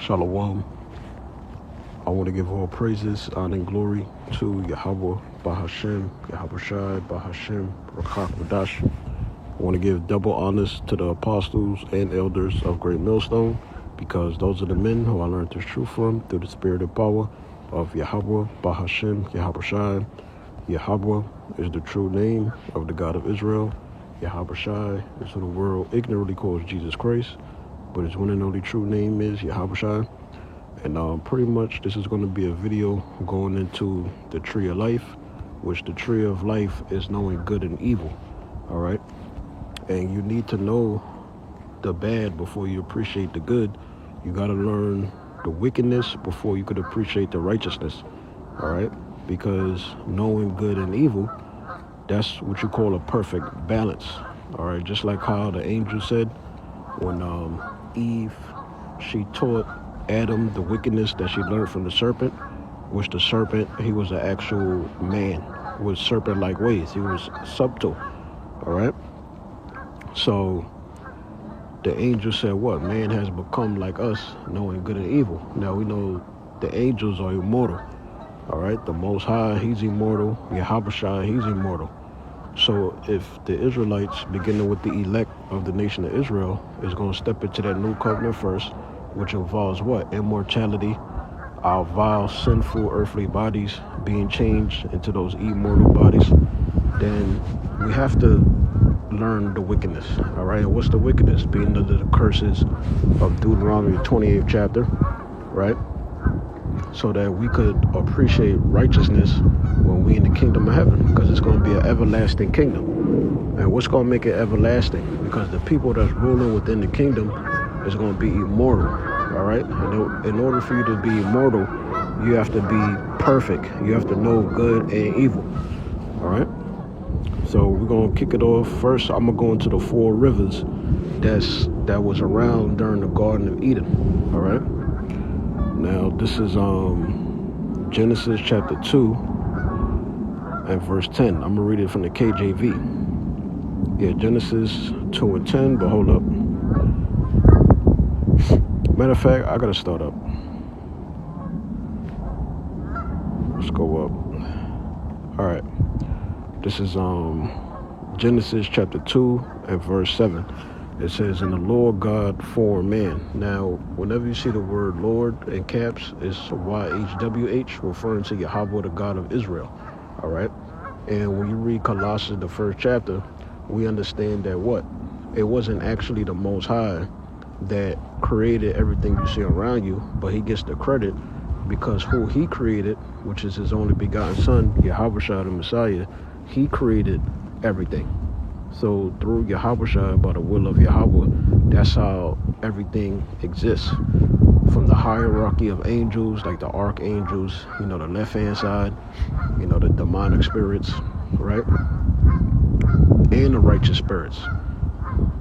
Shalom. I want to give all praises, honor, and glory to Yahweh, Bahashem, Yahweh Shai, Bahashem, Rakak Wadash. I want to give double honors to the apostles and elders of Great Millstone, because those are the men who I learned this truth from through the spirit and power of Yahweh, Bahashem, Yahweh Shai. Yahweh is the true name of the God of Israel. Yahweh Shai is who the world ignorantly calls Jesus Christ, but his one and only true name is Yahweh Shai. And pretty much this is going to be a video going into the tree of life, which the tree of life is knowing good and evil. All right. And you need to know the bad before you appreciate the good. You got to learn the wickedness before you could appreciate the righteousness. All right. Because knowing good and evil, that's what you call a perfect balance. All right. Just like how the angel said when Eve, she taught Adam the wickedness that she learned from the serpent, which the serpent, he was an actual man with serpent-like ways. He was subtle. All right. So the angel said, what? Man has become like us, knowing good and evil. Now we know the angels are immortal. All right. The Most High, he's immortal. Yahweh Shai, he's immortal. So if the Israelites, beginning with the elect of the nation of Israel, is going to step into that new covenant first, which involves what? Immortality, our vile, sinful, earthly bodies being changed into those immortal bodies, then we have to learn the wickedness, all right? And what's the wickedness? Being under the curses of Deuteronomy 28th chapter, right? So that we could appreciate righteousness when we in the kingdom of heaven, because it's going to be an everlasting kingdom. And what's going to make it everlasting? Because the people that's ruling within the kingdom is going to be immortal, all right? In order for you to be immortal, you have to be perfect. You have to know good and evil, all right? So we're going to kick it off. First, I'm going to go into the 4 rivers that was around during the Garden of Eden, all right? Now, this is Genesis chapter 2 and verse 10. I'm going to read it from the KJV. Yeah, Genesis 2 and 10, but hold up. Matter of fact, I gotta start up. Let's go up. All right. This is Genesis chapter 2 and verse 7. It says, "And the Lord God formed man." Now, whenever you see the word Lord in caps, it's YHWH, referring to Yahweh, the God of Israel. All right. And when you read Colossians, the 1st chapter, we understand that what? It wasn't actually the Most High that created everything you see around you, but he gets the credit because who he created, which is his only begotten son, Yahweh Shai the Messiah, he created everything. So through Yahweh Shai, by the will of Yahweh, that's how everything exists. From the hierarchy of angels, like the archangels, you know, the left-hand side, you know, the demonic spirits, right? And the righteous spirits.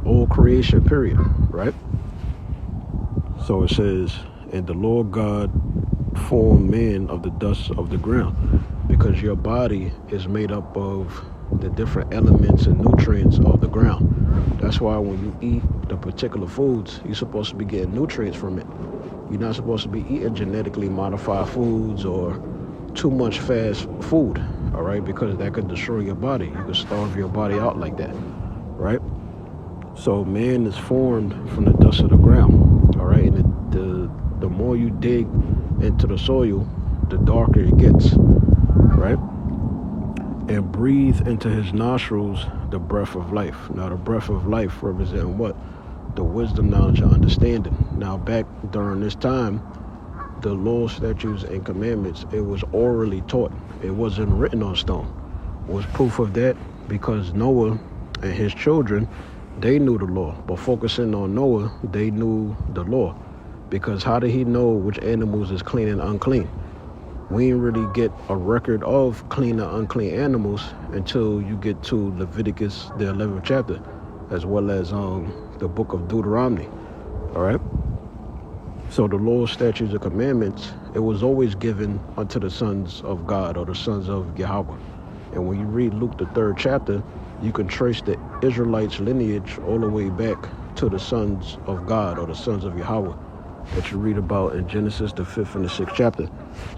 All creation, period, right? So it says, "And the Lord God formed man of the dust of the ground," because your body is made up of the different elements and nutrients of the ground. That's why when you eat the particular foods, you're supposed to be getting nutrients from it. You're not supposed to be eating genetically modified foods or too much fast food, all right? Because that could destroy your body. You could starve your body out like that, right? So man is formed from the dust of the ground, all right? And the more you dig into the soil, the darker it gets, right? And breathe into his nostrils the breath of life. Now, the breath of life representing what? The wisdom, knowledge, and understanding. Now, back during this time, the law, statutes, and commandments, it was orally taught. It wasn't written on stone. Was proof of that because Noah and his children, they knew the law. But focusing on Noah, they knew the law. Because how did he know which animals is clean and unclean? We didn't really get a record of clean and unclean animals until you get to Leviticus, the 11th chapter, as well as the book of Deuteronomy. All right. So the law, statutes, and commandments, it was always given unto the sons of God or the sons of Yahweh. And when you read Luke, the 3rd chapter, you can trace the Israelites' lineage all the way back to the sons of God or the sons of Yahweh. that you read about in Genesis, the 5th and the 6th chapter.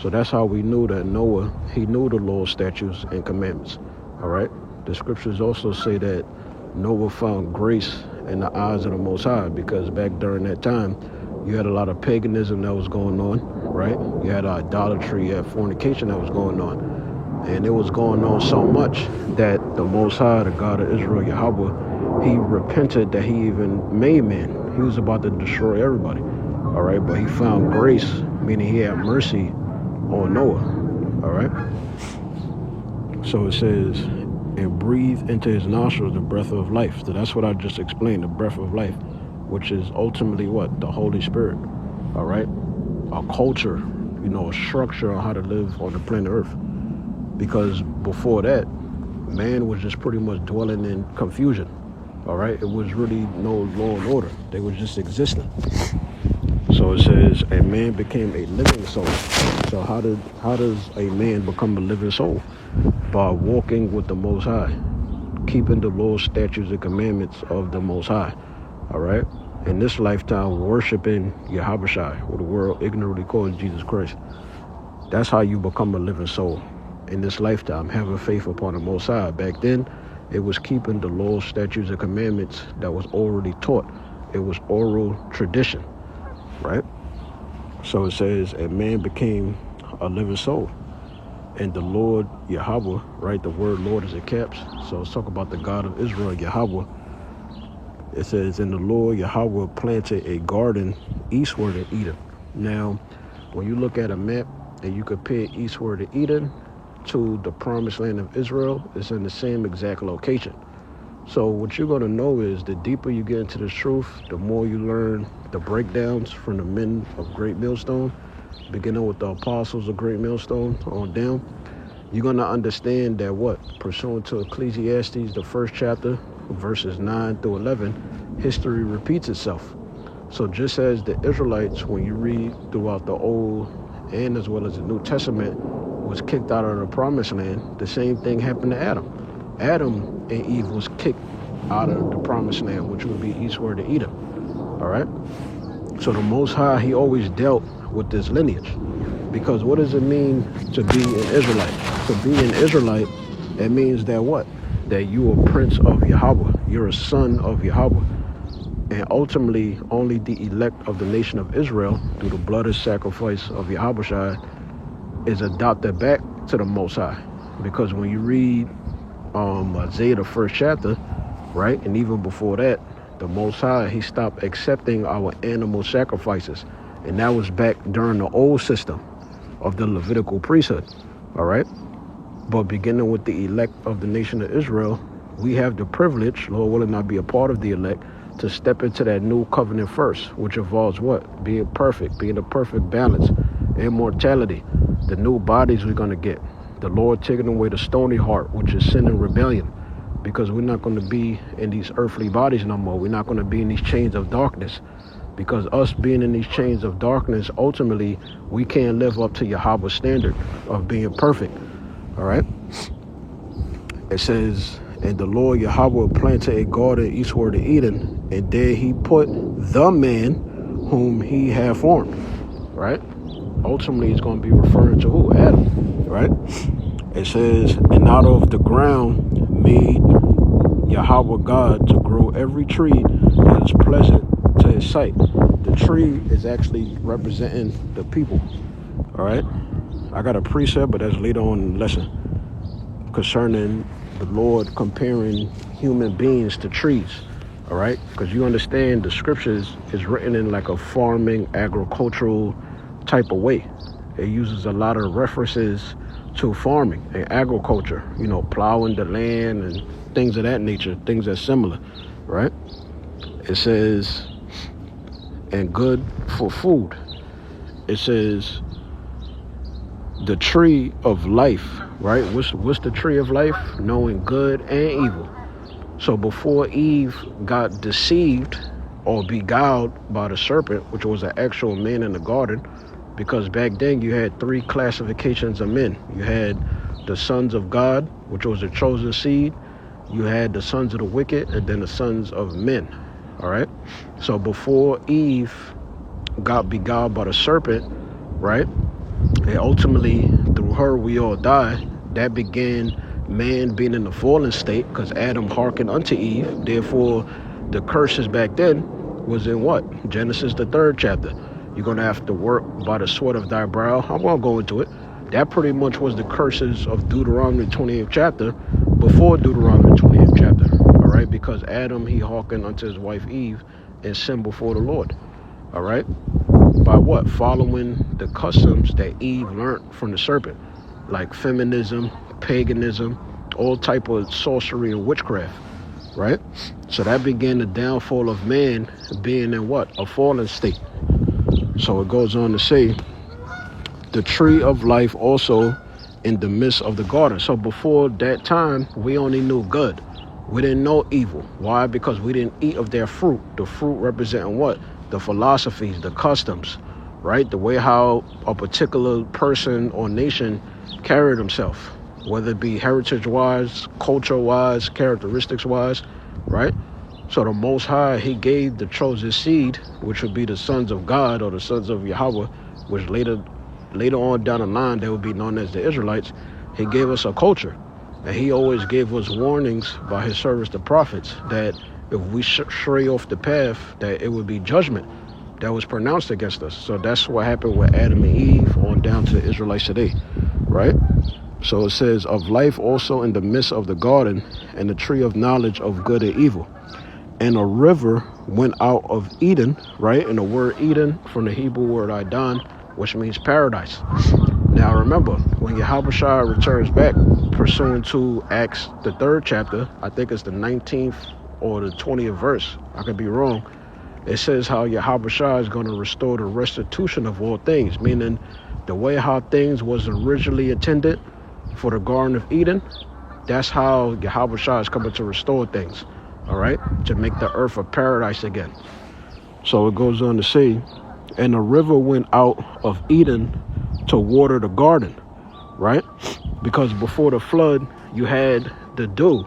So that's how we knew that Noah, he knew the Lord's statutes and commandments. All right. The scriptures also say that Noah found grace in the eyes of the Most High, because back during that time, you had a lot of paganism that was going on, right? You had idolatry, you had fornication that was going on. And it was going on so much that the Most High, the God of Israel, Yahweh, he repented that he even made man. He was about to destroy everybody, all right? But he found grace, meaning he had mercy on Noah, all right? So it says, and breathe into his nostrils the breath of life. So that's what I just explained, the breath of life, which is ultimately what? The Holy Spirit, all right? A culture, you know, a structure on how to live on the planet Earth. Because before that, man was just pretty much dwelling in confusion, all right? It was really no law and order. They were just existing. So it says, and man became a living soul. So how does a man become a living soul? By walking with the Most High, keeping the laws, statutes, and commandments of the Most High, all right? In this lifetime, worshiping Yahweh, or the world ignorantly calls Jesus Christ. That's how you become a living soul. In this lifetime, having faith upon the Most High. Back then, it was keeping the laws, statutes, and commandments that was already taught. It was oral tradition, right? So it says, and man became a living soul. And the Lord Yahweh, right? The word Lord is in caps. So let's talk about the God of Israel, Yahweh. It says, and the Lord Yahweh planted a garden eastward in Eden. Now, when you look at a map and you compare eastward to Eden to the promised land of Israel, it's in the same exact location. So what you're going to know is the deeper you get into this truth, the more you learn the breakdowns from the men of Great Millstone, beginning with the apostles of Great Millstone on down, you're going to understand that what? Pursuant to Ecclesiastes, the 1st chapter, verses 9 through 11, history repeats itself. So just as the Israelites, when you read throughout the Old and as well as the New Testament, was kicked out of the promised land, the same thing happened to Adam. Adam and Eve was kicked out of the promised land, which would be eastward to Edom. All right? So the Most High, he always dealt with this lineage. Because what does it mean to be an Israelite? To be an Israelite, it means that what? That you are a prince of Yahweh. You're a son of Yahweh. And ultimately, only the elect of the nation of Israel, through the blood and sacrifice of Yahweh, is adopted back to the Most High. Because when you read Isaiah, the 1st chapter, right? And even before that, the Most High, he stopped accepting our animal sacrifices. And that was back during the old system of the Levitical priesthood, all right? But beginning with the elect of the nation of Israel, we have the privilege, Lord willing not be a part of the elect, to step into that new covenant first, which involves what? Being perfect, being a perfect balance, immortality, the new bodies we're going to get, the Lord taking away the stony heart, which is sin and rebellion, because we're not going to be in these earthly bodies no more. We're not going to be in these chains of darkness, because us being in these chains of darkness, ultimately, we can't live up to Yahweh's standard of being perfect, all right? It says, and the Lord Yahweh planted a garden eastward of Eden, and there he put the man whom he had formed, right? Ultimately, it's going to be referring to who? Adam, right? It says, and out of the ground made Yahweh God to grow every tree that is pleasant to his sight. The tree is actually representing the people, all right? I got a precept, but that's later on in the lesson, concerning the Lord comparing human beings to trees, all right? Because you understand the scriptures is written in like a farming, agricultural type of way. It uses a lot of references to farming and agriculture, you know, plowing the land and things of that nature, things that's similar, right? It says, and good for food. It says, the tree of life, right? What's the tree of life? Knowing good and evil. So before Eve got deceived or beguiled by the serpent, which was an actual man in the garden, because back then you had 3 classifications of men. You had the sons of God, which was the chosen seed. You had the sons of the wicked, and then the sons of men, all right? So before Eve got beguiled by the serpent, right? And ultimately, through her, we all die. That began man being in the fallen state because Adam hearkened unto Eve. Therefore, the curses back then was in what? Genesis, the 3rd chapter. You're going to have to work by the sweat of thy brow. I'm going to go into it. That pretty much was the curses of Deuteronomy 28th chapter before Deuteronomy 28th chapter. All right? Because Adam, he hearkened unto his wife Eve and sinned before the Lord. All right? By what? Following the customs that Eve learned from the serpent, like feminism, paganism, all type of sorcery and witchcraft, right? So that began the downfall of man being in what? A fallen state. So it goes on to say, the tree of life also in the midst of the garden. So before that time, we only knew good. We didn't know evil. Why? Because we didn't eat of their fruit. The fruit representing what? The philosophies, the customs, right? The way how a particular person or nation carried themselves, whether it be heritage-wise, culture-wise, characteristics-wise, right? So the Most High, he gave the chosen seed, which would be the sons of God or the sons of Yahweh, which later on down the line, they would be known as the Israelites. He gave us a culture. And he always gave us warnings by his servants, the prophets, that if we stray off the path, that it would be judgment that was pronounced against us. So that's what happened with Adam and Eve on down to the Israelites today, right? So it says, of life also in the midst of the garden, and the tree of knowledge of good and evil. And a river went out of Eden, right? And the word Eden from the Hebrew word Idon, which means paradise. Now remember, when Yahushua returns back, pursuant to Acts, the 3rd chapter, I think it's the 19th or the 20th verse, I could be wrong, it says how Yahushua is going to restore the restitution of all things, meaning the way how things was originally intended for the Garden of Eden, that's how Yahushua is coming to restore things, all right, to make the earth a paradise again. So it goes on to say, and the river went out of Eden to water the garden, right? Because before the flood, you had the dew,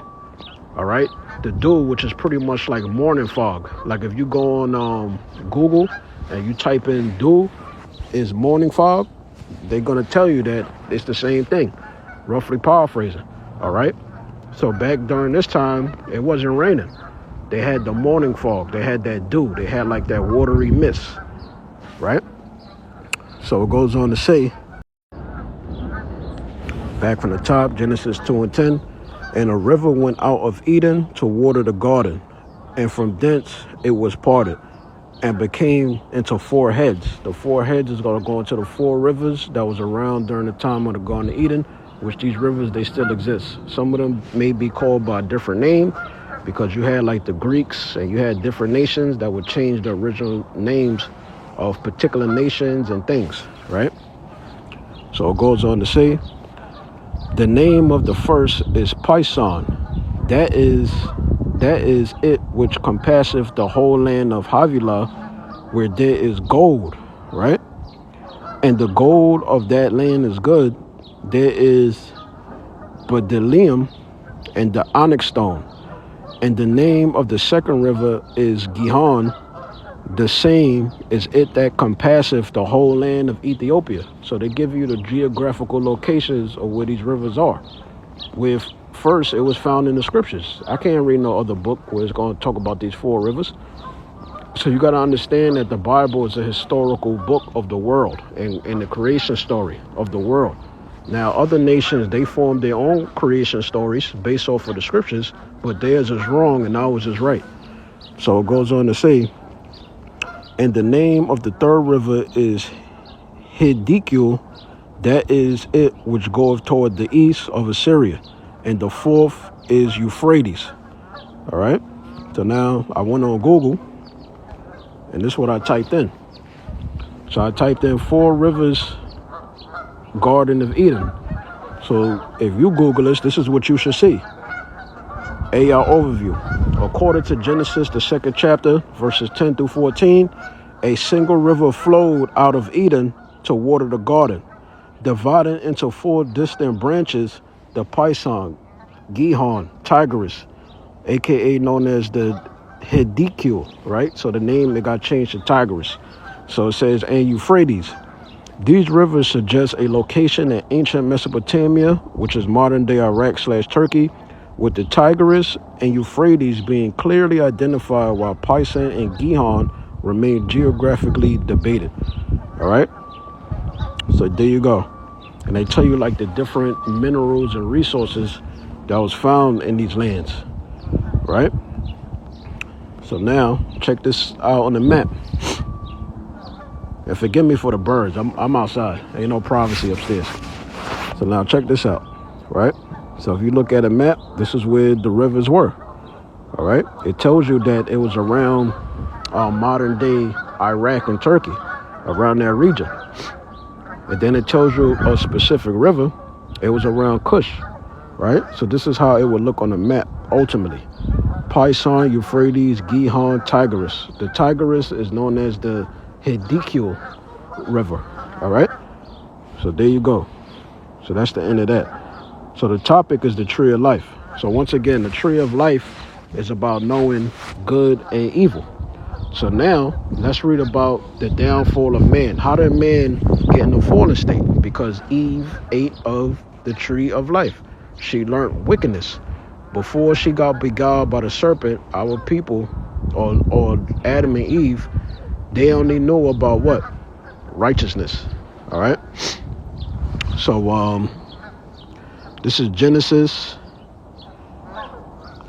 all right? The dew, which is pretty much like morning fog. Like if you go on Google and you type in dew is morning fog, they're going to tell you that it's the same thing, roughly paraphrasing, all right? So back during this time, it wasn't raining. They had the morning fog. They had that dew. They had like that watery mist, right? So it goes on to say, back from the top, Genesis 2:10, and a river went out of Eden to water the garden, and from thence it was parted, and became into 4 heads. The 4 heads is going to go into the 4 rivers that was around during the time of the Garden of Eden, which these rivers, they still exist. Some of them may be called by a different name, because you had like the Greeks, and you had different nations that would change the original names of particular nations and things, right? So it goes on to say, the name of the first is Pishon. That is it which compasseth the whole land of Havilah, where there is gold, right? And the gold of that land is good. There is bdellium and the onyx stone. And the name of the second river is Gihon. The same is it that compasseth the whole land of Ethiopia. So they give you the geographical locations of where these rivers are. With first, it was found in the scriptures. I can't read no other book where it's going to talk about these 4 rivers. So you got to understand that the Bible is a historical book of the world and the creation story of the world. Now, other nations, they form their own creation stories based off of the scriptures, but theirs is wrong and ours is right. So it goes on to say, and the name of the 3rd river is Hiddekel. That is it which goeth toward the east of Assyria. And the 4th is Euphrates. All right. So now I went on Google, and this is what I typed in. So I typed in 4 rivers, Garden of Eden. So if you Google this is what you should see. AR overview. According to Genesis, the 2nd chapter, verses 10 through 14, a single river flowed out of Eden to water the garden, dividing into 4 distant branches, the Pishon, Gihon, Tigris, aka known as the Hiddekel, right? So the name, it got changed to Tigris, So it says, and Euphrates. These rivers suggest a location in ancient Mesopotamia, which is modern-day Iraq/Turkey, with the Tigris and Euphrates being clearly identified, while Pishon and Gihon remain geographically debated. All right? So there you go. And they tell you like the different minerals and resources that was found in these lands. Right? So now, check this out on the map. And forgive me for the birds. I'm outside. Ain't no privacy upstairs. So now check this out, right? So if you look at a map, this is where the rivers were, all right? It tells you that it was around modern day Iraq and Turkey, around that region. And then it tells you a specific river. It was around Kush, right? So this is how it would look on the map, ultimately. Pishon, Euphrates, Gihon, Tigris. The Tigris is known as the Hiddekel River, all right? So there you go. So that's the end of that. So the topic is the tree of life. So once again, the tree of life is about knowing good and evil. So now let's read about the downfall of man. How did man get in a fallen state? Because Eve ate of the tree of life. She learned wickedness. Before she got beguiled by the serpent, our people, or Adam and Eve, they only know about what? Righteousness. All right? So, this is Genesis.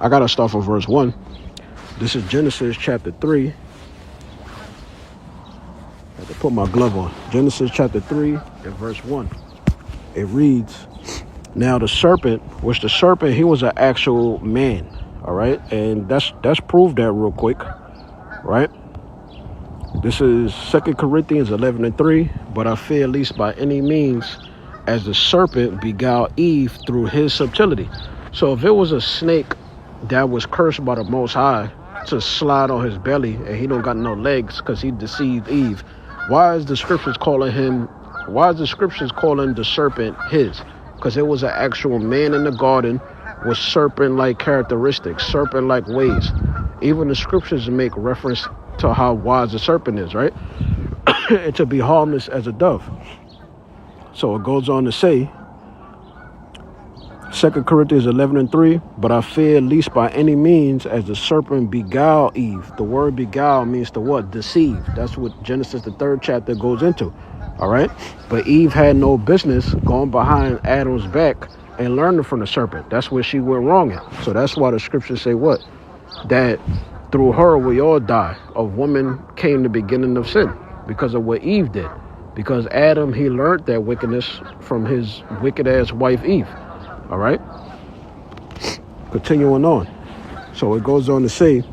I got to start from verse 1. This is Genesis chapter 3. I have to put my glove on. Genesis chapter 3 and verse 1. It reads, now the serpent, he was an actual man. All right? And that's proved that real quick. Right? This is 2 Corinthians 11:3. But I fear least by any means as the serpent beguiled Eve through his subtlety. So if it was a snake that was cursed by the Most High to slide on his belly and he don't got no legs because he deceived Eve, why is the scriptures calling the serpent his? Because it was an actual man in the garden with serpent-like characteristics, serpent-like ways. Even the scriptures make reference to how wise the serpent is, right? And to be harmless as a dove. So it goes on to say, 2 Corinthians 11:3, but I fear least by any means as the serpent beguiled Eve. The word beguile means to what? Deceive. That's what Genesis, the 3rd chapter, goes into. All right? But Eve had no business going behind Adam's back and learning from the serpent. That's where she went wrong at. So that's why the scriptures say what? That through her we all die. Of woman came the beginning of sin because of what Eve did. Because Adam, he learned that wickedness from his wicked-ass wife Eve. All right? Continuing on. So it goes on to say,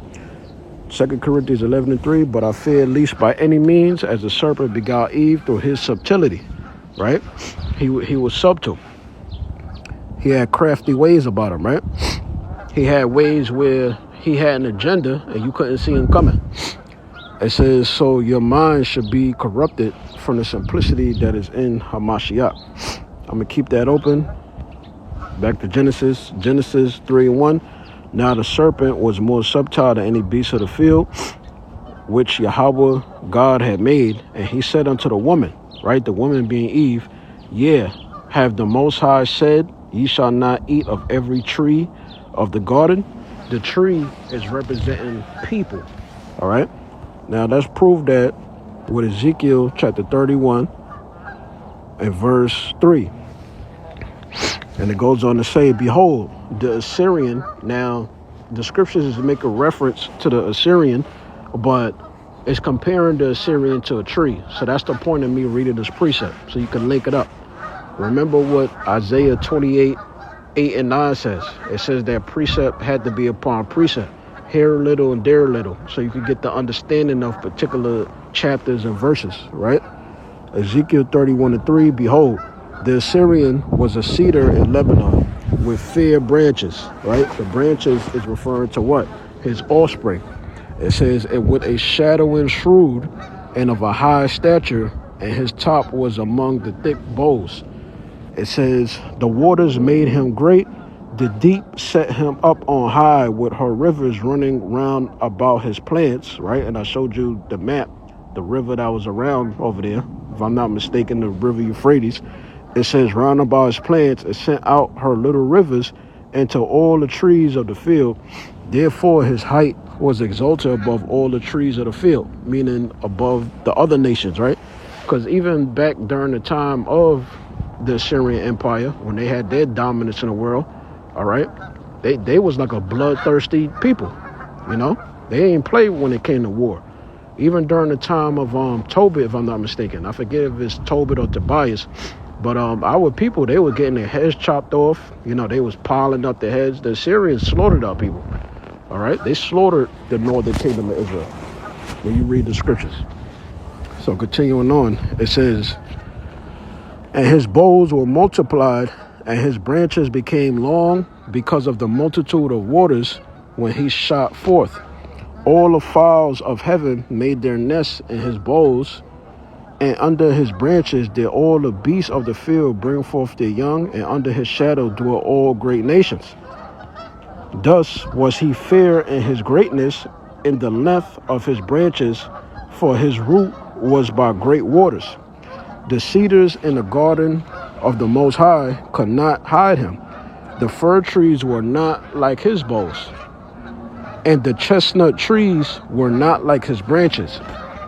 2 Corinthians 11:3, but I fear least by any means as the serpent beguiled Eve through his subtlety. Right? He was subtle. He had crafty ways about him, right? He had ways where he had an agenda and you couldn't see him coming. It says, so your mind should be corrupted from the simplicity that is in Hamashiach. I'm going to keep that open. Back to Genesis 3:1. Now the serpent was more subtle than any beast of the field, which Yahweh God had made. And he said unto the woman, right? The woman being Eve, yeah, have the Most High said, ye shall not eat of every tree of the garden. The tree is representing people. All right. Now let's prove that with Ezekiel chapter 31 and verse 3. And it goes on to say, behold, the Assyrian. Now the scriptures is making reference to the Assyrian, but it's comparing the Assyrian to a tree. So that's the point of me reading this precept, so you can link it up. Remember what Isaiah 28:8-9 says. It says that precept had to be upon precept, here a little and there a little, so you could get the understanding of particular chapters and verses, right? Ezekiel 31:3, behold, the Assyrian was a cedar in Lebanon with fair branches, right? The branches is referring to what? His offspring. It says, and with a shadowing shrewd and of a high stature, and his top was among the thick boughs. It says, the waters made him great, the deep set him up on high with her rivers running round about his plants, right? And I showed you the map the river that was around over there, if I'm not mistaken, the river Euphrates, it says, round about his plants, it sent out her little rivers into all the trees of the field. Therefore his height was exalted above all the trees of the field, meaning above the other nations, right? Because even back during the time of the Assyrian Empire, when they had their dominance in the world, all right, they was like a bloodthirsty people, you know? They ain't play when it came to war. Even during the time of Tobit, if I'm not mistaken, I forget if it's Tobit or Tobias, but our people, they were getting their heads chopped off. You know, they was piling up their heads. The Assyrians slaughtered our people. All right, they slaughtered the northern kingdom of Israel. When you read the scriptures. So continuing on, it says, and his boughs were multiplied, and his branches became long because of the multitude of waters when he shot forth. All the fowls of heaven made their nests in his boughs, and under his branches did all the beasts of the field bring forth their young, and under his shadow dwell all great nations. Thus was he fair in his greatness, in the length of his branches, for his root was by great waters. The cedars in the garden of the Most High could not hide him. The fir trees were not like his boughs, and the chestnut trees were not like his branches,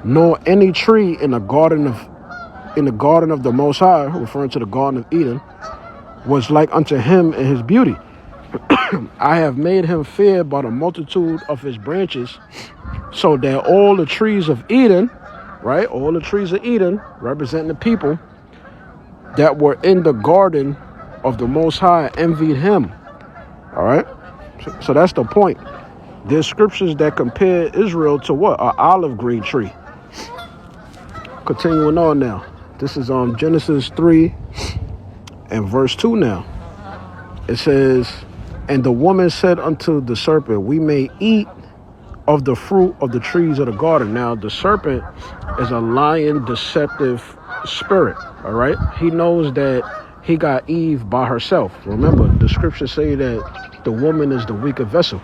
nor any tree in the garden of the Most High, referring to the Garden of Eden, was like unto him in his beauty. I have made him fair by the multitude of his branches, so that all the trees of Eden, right, all the trees of Eden, representing the people that were in the garden of the Most High, envied him. All right, so that's the point. There's scriptures that compare Israel to what? An olive green tree. Continuing on now. This is on Genesis 3 and verse 2 now. It says, and the woman said unto the serpent, we may eat of the fruit of the trees of the garden. Now, the serpent is a lying, deceptive spirit, all right? He knows that he got Eve by herself. Remember, the scriptures say that the woman is the weaker vessel.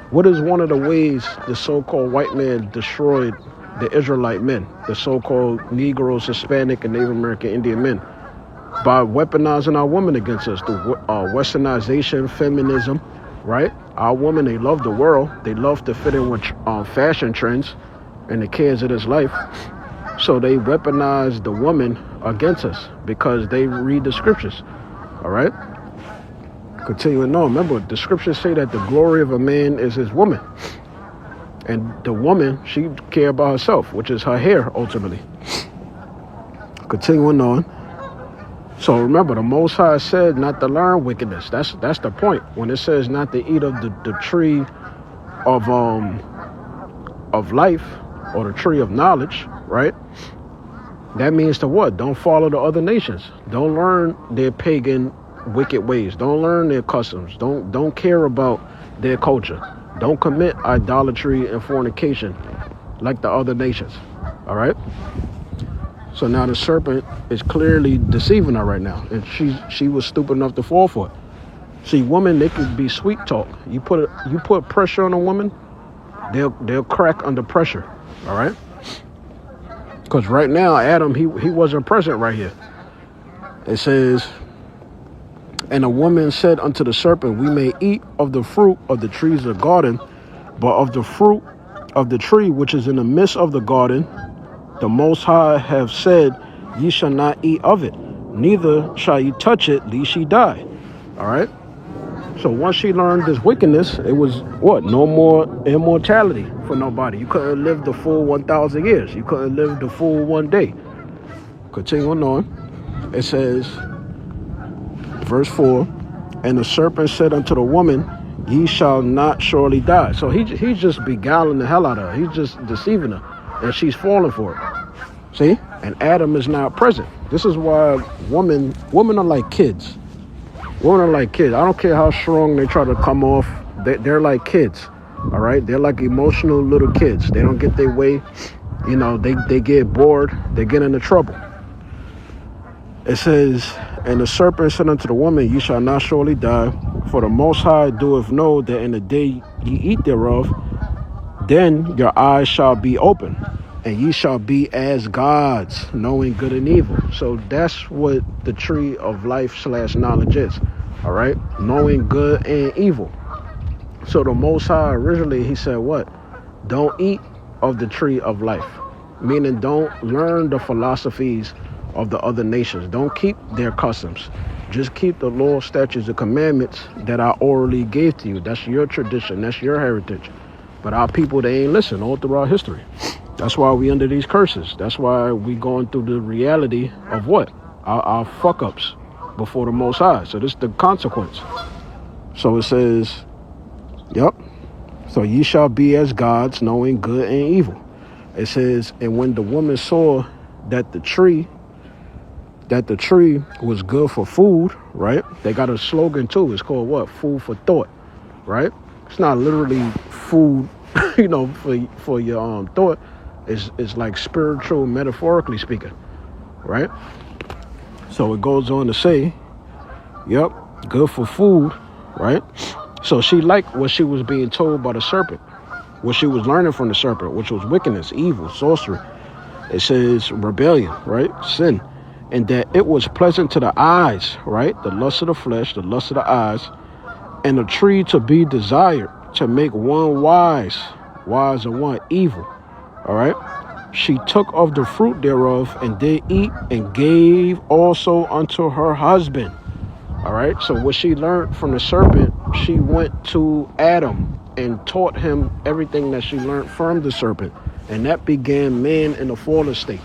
What is one of the ways the so-called white man destroyed the Israelite men, the so-called Negroes, Hispanic, and Native American Indian men? By weaponizing our women against us, the westernization, feminism, right? Our women, they love the world. They love to fit in with fashion trends and the cares of this life. So they weaponize the woman against us because they read the scriptures, all right? Continuing on, remember, the scriptures say that the glory of a man is his woman. And the woman, she care about herself, which is her hair, ultimately. Continuing on. So remember, the Most High said not to learn wickedness. That's the point. When it says not to eat of the tree of life, or the tree of knowledge, right? That means to what? Don't follow the other nations. Don't learn their pagan wicked ways. Don't learn their customs. Don't care about their culture. Don't commit idolatry and fornication like the other nations. All right? So now the serpent is clearly deceiving her right now, and she was stupid enough to fall for it. See, women, they could be sweet talk. You put pressure on a woman, they'll crack under pressure. All right? Because right now, Adam, he wasn't present right here. It says, and a woman said unto the serpent, we may eat of the fruit of the trees of the garden, but of the fruit of the tree which is in the midst of the garden, the Most High have said, ye shall not eat of it, neither shall ye touch it, lest ye die. All right? So once she learned this wickedness, it was what? No more immortality for nobody. You couldn't live the full 1,000 years. You couldn't live the full one day. Continuing on, it says, verse 4, and the serpent said unto the woman, ye shall not surely die. So he's just beguiling the hell out of her. He's just deceiving her, and she's falling for it. See? And Adam is not present. This is why women are like kids. Women are like kids. I don't care how strong they try to come off. They're like kids. All right? They're like emotional little kids. They don't get their way. You know, they get bored. They get into trouble. It says, and the serpent said unto the woman, ye shall not surely die, for the Most High doeth know that in the day ye eat thereof, then your eyes shall be open, And ye shall be as gods, knowing good and evil. So that's what the tree of life / knowledge is. All right, knowing good and evil. So the Most High originally, he said what? Don't eat of the tree of life, meaning don't learn the philosophies of the other nations. Don't keep their customs. Just keep the law, statutes, and commandments that I orally gave to you. That's your tradition. That's your heritage. But our people, they ain't listen all throughout history. That's why we under these curses. That's why we going through the reality of what? Our fuck-ups before the Most High. So this is the consequence. So it says, yep. So ye shall be as gods, knowing good and evil. It says, and when the woman saw that the tree was good for food, right? They got a slogan too. It's called what? Food for thought, right? It's not literally food, for your thought. It's like spiritual, metaphorically speaking, right? So it goes on to say, yep, good for food, right? So she liked what she was being told by the serpent, what she was learning from the serpent, which was wickedness, evil, sorcery. It says rebellion, right? Sin. And that it was pleasant to the eyes, right? The lust of the flesh, the lust of the eyes, and a tree to be desired, to make one wise and one evil. All right. She took of the fruit thereof and did eat, and gave also unto her husband. All right. So what she learned from the serpent, she went to Adam and taught him everything that she learned from the serpent. And that began man in the fallen state.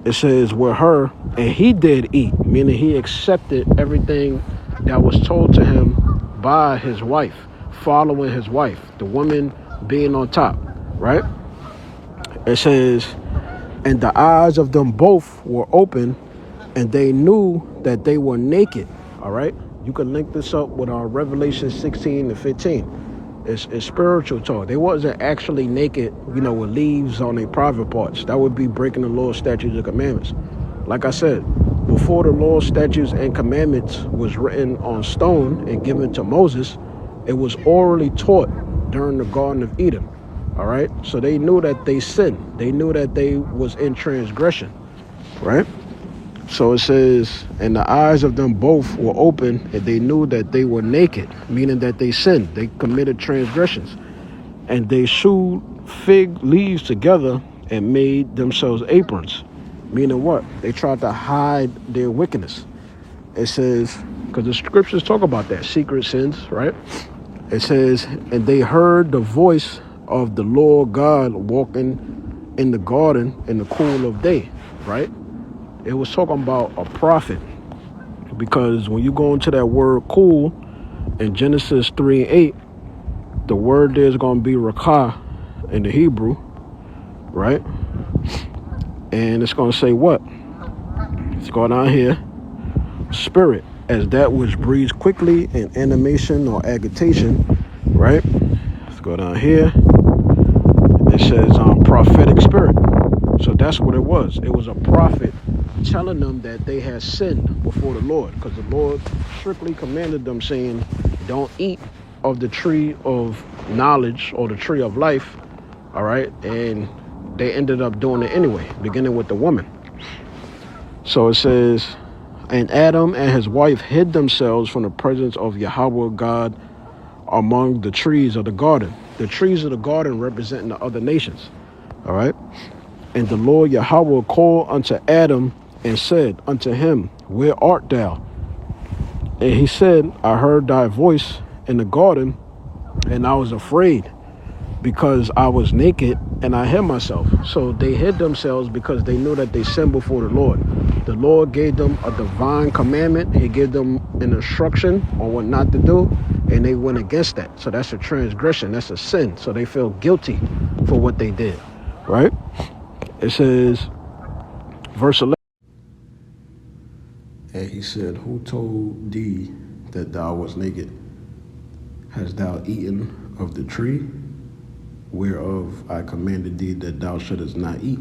It says with her, and he did eat, meaning he accepted everything that was told to him by his wife, following his wife, the woman being on top, right? It says, and the eyes of them both were open, and they knew that they were naked. All right. You can link this up with our Revelation 16 and 15. It's spiritual talk. They wasn't actually naked, with leaves on their private parts. That would be breaking the law, statutes, and commandments. Like I said, before the law, statutes, and commandments was written on stone and given to Moses, it was orally taught during the Garden of Eden. All right. So they knew that they sinned. They knew that they was in transgression. Right. So it says, and the eyes of them both were open, and they knew that they were naked, meaning that they sinned. They committed transgressions. And they sewed fig leaves together and made themselves aprons. Meaning what? They tried to hide their wickedness. It says, because the scriptures talk about that, secret sins, right? It says, and they heard the voice of the Lord God walking in the garden in the cool of day, right? It was talking about a prophet, because when you go into that word cool in Genesis 3:8, the word there is going to be rakah in the Hebrew, right? And it's going to say what? It's going on here, spirit, as that which breathes quickly in animation or agitation, right? Let's go down here. It says prophetic spirit. So that's what it was. It was a prophet telling them that they had sinned before the Lord, because the Lord strictly commanded them, saying, don't eat of the tree of knowledge or the tree of life. All right. And they ended up doing it anyway, beginning with the woman. So it says, and Adam and his wife hid themselves from the presence of Yahweh God among the trees of the garden. The trees of the garden representing the other nations. All right. And the Lord Yahweh called unto Adam and said unto him, where art thou? And he said, I heard thy voice in the garden, and I was afraid, because I was naked and I hid myself. So they hid themselves because they knew that they sinned before the Lord. The Lord gave them a divine commandment. He gave them an instruction on what not to do, and they went against that. So that's a transgression. That's a sin. So they feel guilty for what they did, right? It says, verse 11, and he said, who told thee that thou was naked? Hast thou eaten of the tree whereof I commanded thee that thou shouldest not eat?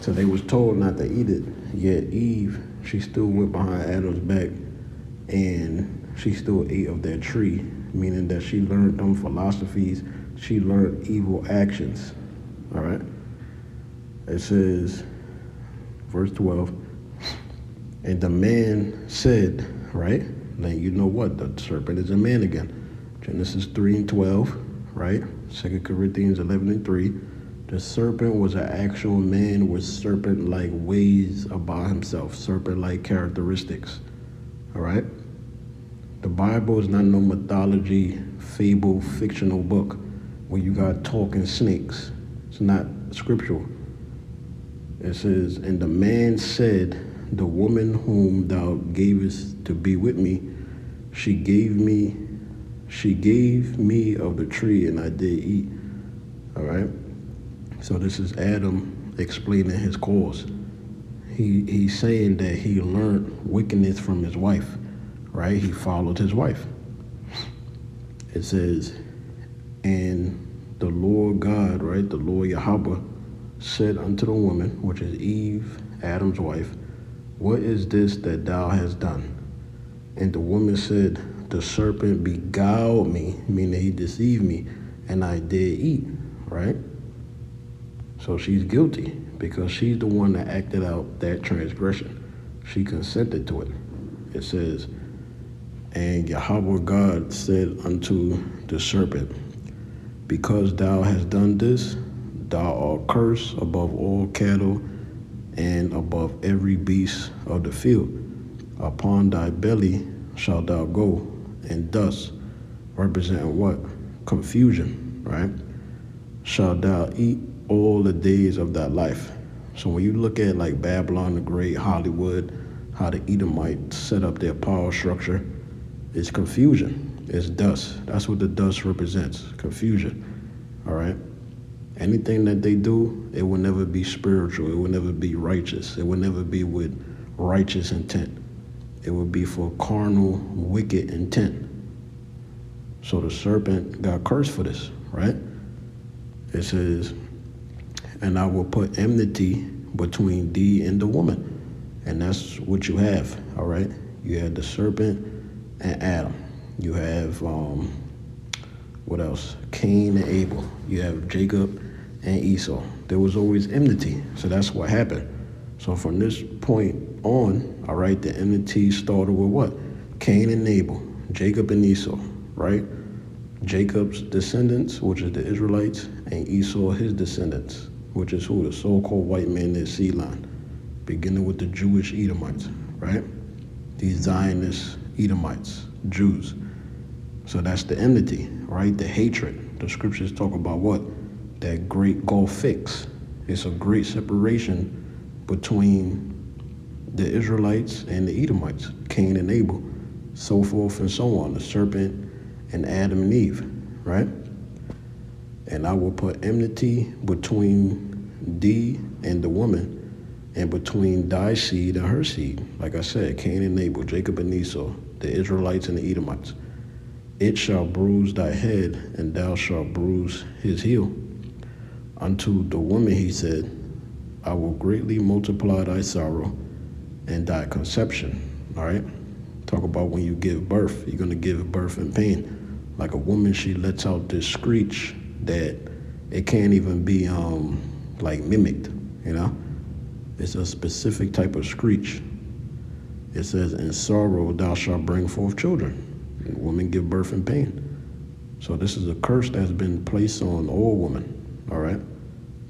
So they was told not to eat it. Yet Eve, she still went behind Adam's back, and she still ate of that tree, meaning that she learned them philosophies. She learned evil actions. All right. It says, verse 12, and the man said, right? Now you know what? The serpent is a man again. Genesis 3 and 12, right? 2 Corinthians 11 and 3. The serpent was an actual man with serpent-like ways about himself, serpent-like characteristics, all right? The Bible is not no mythology, fable, fictional book where you got talking snakes. It's not scriptural. It says, and the man said, the woman whom thou gavest to be with me, she gave me of the tree, and I did eat. All right? So this is Adam explaining his cause. He's saying that he learned wickedness from his wife, right? He followed his wife. It says, and the Lord God, right, the Lord Yahweh, said unto the woman, which is Eve, Adam's wife, what is this that thou hast done? And the woman said, the serpent beguiled me, meaning he deceived me, and I did eat, right? So she's guilty because she's the one that acted out that transgression. She consented to it. It says, and Yahweh God said unto the serpent, because thou hast done this, thou art cursed above all cattle and above every beast of the field. Upon thy belly shalt thou go, and thus, representing what? Confusion, right? Shalt thou eat all the days of thy life. So when you look at like Babylon the Great, Hollywood, how the Edomites set up their power structure, it's confusion. It's dust. That's what the dust represents, confusion, all right? Anything that they do, it will never be spiritual. It will never be righteous. It will never be with righteous intent. It will be for carnal, wicked intent. So the serpent got cursed for this, right? It says, and I will put enmity between thee and the woman. And that's what you have, all right? You have the serpent and Adam. You have, what else? Cain and Abel. You have Jacob and Esau. There was always enmity, so that's what happened. So from this point on, all right, the enmity started with what? Cain and Abel, Jacob and Esau, right? Jacob's descendants, which is the Israelites, and Esau, his descendants, which is who? The so-called white man, their seed line, beginning with the Jewish Edomites, right? These Zionist Edomites, Jews. So that's the enmity, right? The hatred. The scriptures talk about what? That great gulf fix. It's a great separation between the Israelites and the Edomites, Cain and Abel, so forth and so on, the serpent and Adam and Eve, right? And I will put enmity between thee and the woman, and between thy seed and her seed. Like I said, Cain and Abel, Jacob and Esau, the Israelites and the Edomites. It shall bruise thy head, and thou shalt bruise his heel. Unto the woman he said, I will greatly multiply thy sorrow and thy conception. All right? Talk about when you give birth, you're going to give birth in pain. Like a woman, she lets out this screech that it can't even be like mimicked, you know? It's a specific type of screech. It says, in sorrow thou shalt bring forth children. And women give birth in pain. So this is a curse that's been placed on all women, all right?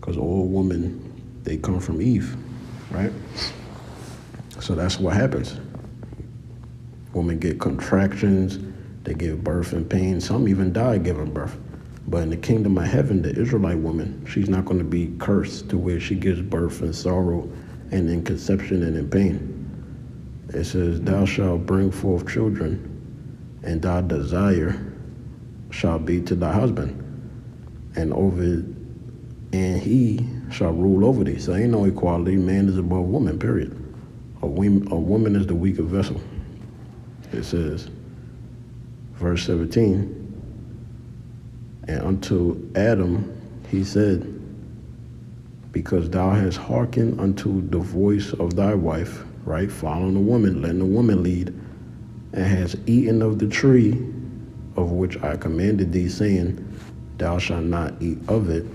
Because all women, they come from Eve, right? So that's what happens. Women get contractions, they give birth in pain. Some even die giving birth. But in the kingdom of heaven, the Israelite woman, she's not going to be cursed to where she gives birth in sorrow and in conception and in pain. It says, thou shalt bring forth children, and thy desire shall be to thy husband, and he shall rule over thee. So ain't no equality. Man is above woman, period. A woman is the weaker vessel. It says, verse 17, and unto Adam he said, because thou hast hearkened unto the voice of thy wife, right, following the woman, letting the woman lead, and hast eaten of the tree of which I commanded thee, saying, thou shalt not eat of it.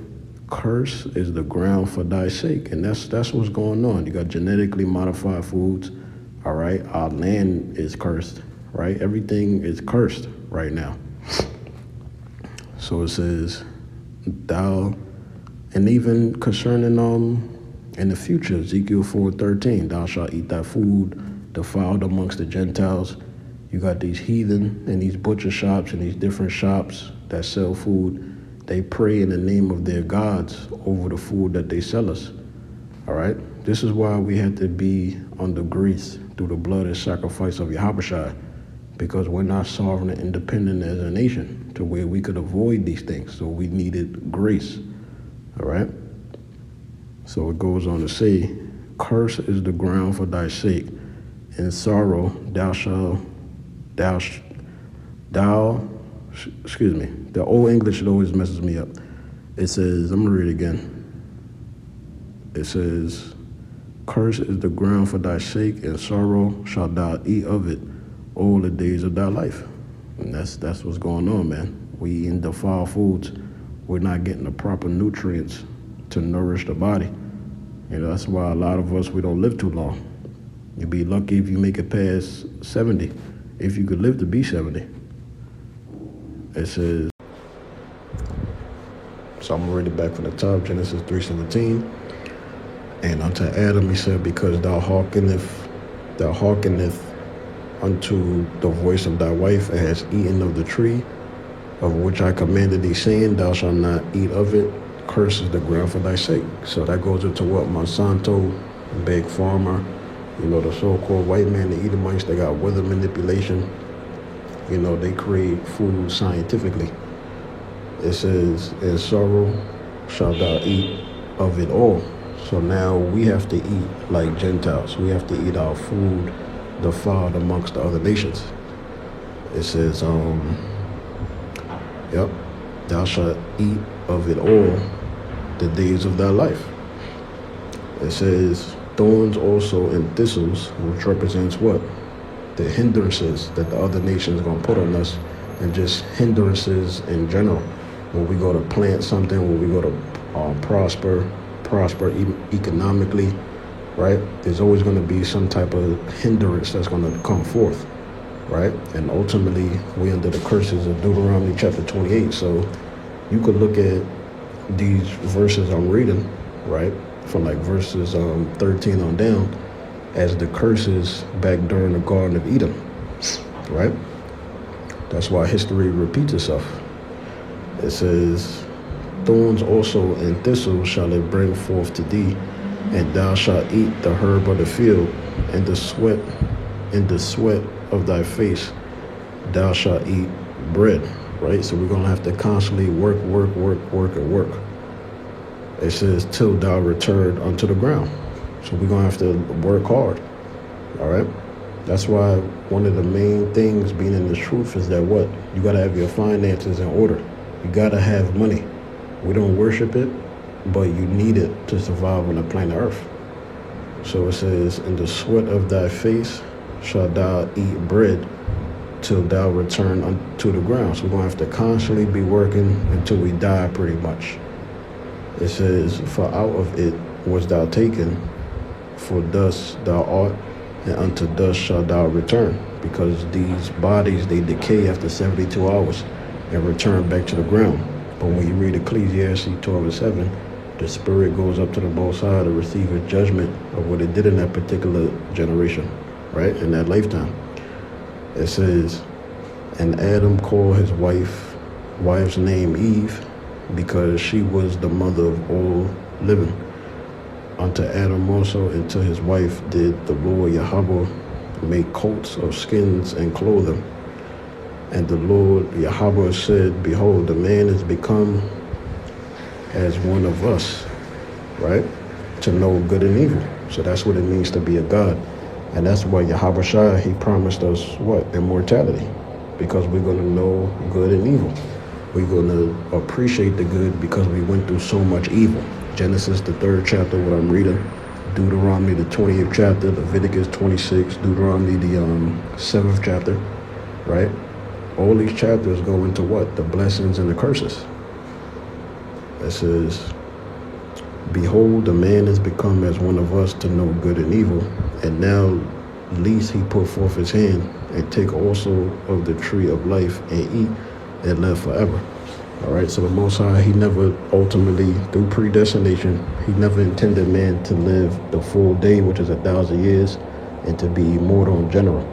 curse is the ground for thy sake. And that's what's going on. You got genetically modified foods, all right? Our land is cursed, right? Everything is cursed right now. So it says, thou, and even concerning in the future, Ezekiel 4:13, thou shalt eat thy food defiled amongst the Gentiles. You got these heathen and these butcher shops and these different shops that sell food. They pray in the name of their gods over the food that they sell us. All right? This is why we had to be under grace through the blood and sacrifice of Yahushua, because we're not sovereign and independent as a nation to where we could avoid these things. So we needed grace. All right? So it goes on to say, curse is the ground for thy sake. In sorrow excuse me, the old English, it always messes me up. It says, I'm going to read it again. It says, curse is the ground for thy sake, and sorrow shalt thou eat of it all the days of thy life. And that's what's going on, man. We eating defiled foods. We're not getting the proper nutrients to nourish the body. You know, that's why a lot of us, we don't live too long. You'd be lucky if you make it past 70, if you could live to be 70. It says, so I'm reading back from the top, Genesis 3:17. And unto Adam he said, because thou hearkeneth unto the voice of thy wife, and hast eaten of the tree of which I commanded thee, saying, thou shalt not eat of it. Curse is the ground for thy sake. So that goes into what Monsanto, Big Pharma, you know, the so-called white man, the Edomites, they got weather manipulation. You know, they create food scientifically. It says, in sorrow shalt thou eat of it all. So now we have to eat like Gentiles. We have to eat our food defiled amongst the other nations. It says, thou shalt eat of it all the days of thy life. It says, thorns also and thistles, which represents what? The hindrances that the other nations are going to put on us, and just hindrances in general. When we go to plant something, when we go to prosper economically, right? There's always going to be some type of hindrance that's going to come forth, right? And ultimately, we under the curses of Deuteronomy chapter 28. So you could look at these verses I'm reading, right? From like verses 13 on down, as the curses back during the Garden of Eden, right? That's why history repeats itself. It says, thorns also and thistles shall it bring forth to thee, and thou shalt eat the herb of the field, and the sweat of thy face thou shalt eat bread, right? So we're going to have to constantly work. It says, till thou return unto the ground. So we're going to have to work hard, all right? That's why one of the main things being in the truth is that what? You got to have your finances in order. You got to have money. We don't worship it, but you need it to survive on the planet Earth. So it says, in the sweat of thy face shalt thou eat bread till thou return unto the ground. So we're going to have to constantly be working until we die pretty much. It says, for out of it was thou taken, for dust thou art, and unto dust shalt thou return. Because these bodies, they decay after 72 hours and return back to the ground. But when you read Ecclesiastes 12:7, the spirit goes up to the Most High to receive a judgment of what it did in that particular generation, right? In that lifetime. It says, and Adam called his wife's name Eve, because she was the mother of all living. Unto Adam also and to his wife did the Lord Yahweh make coats of skins and clothe them. And the Lord Yahweh said, behold, the man is become as one of us, right? To know good and evil. So that's what it means to be a God. And that's why Yahweh, he promised us what? Immortality. Because we're going to know good and evil. We're going to appreciate the good because we went through so much evil. Genesis, the 3rd chapter, what I'm reading. Deuteronomy, the 20th chapter. Leviticus 26. Deuteronomy, the 7th chapter, right? All these chapters go into what? The blessings and the curses. It says, Behold, the man is become as one of us to know good and evil. And now least he put forth his hand and take also of the tree of life and eat and live forever. All right, so the Most High, he never ultimately, through predestination, he never intended man to live the full day, which is 1,000 years, and to be immortal in general.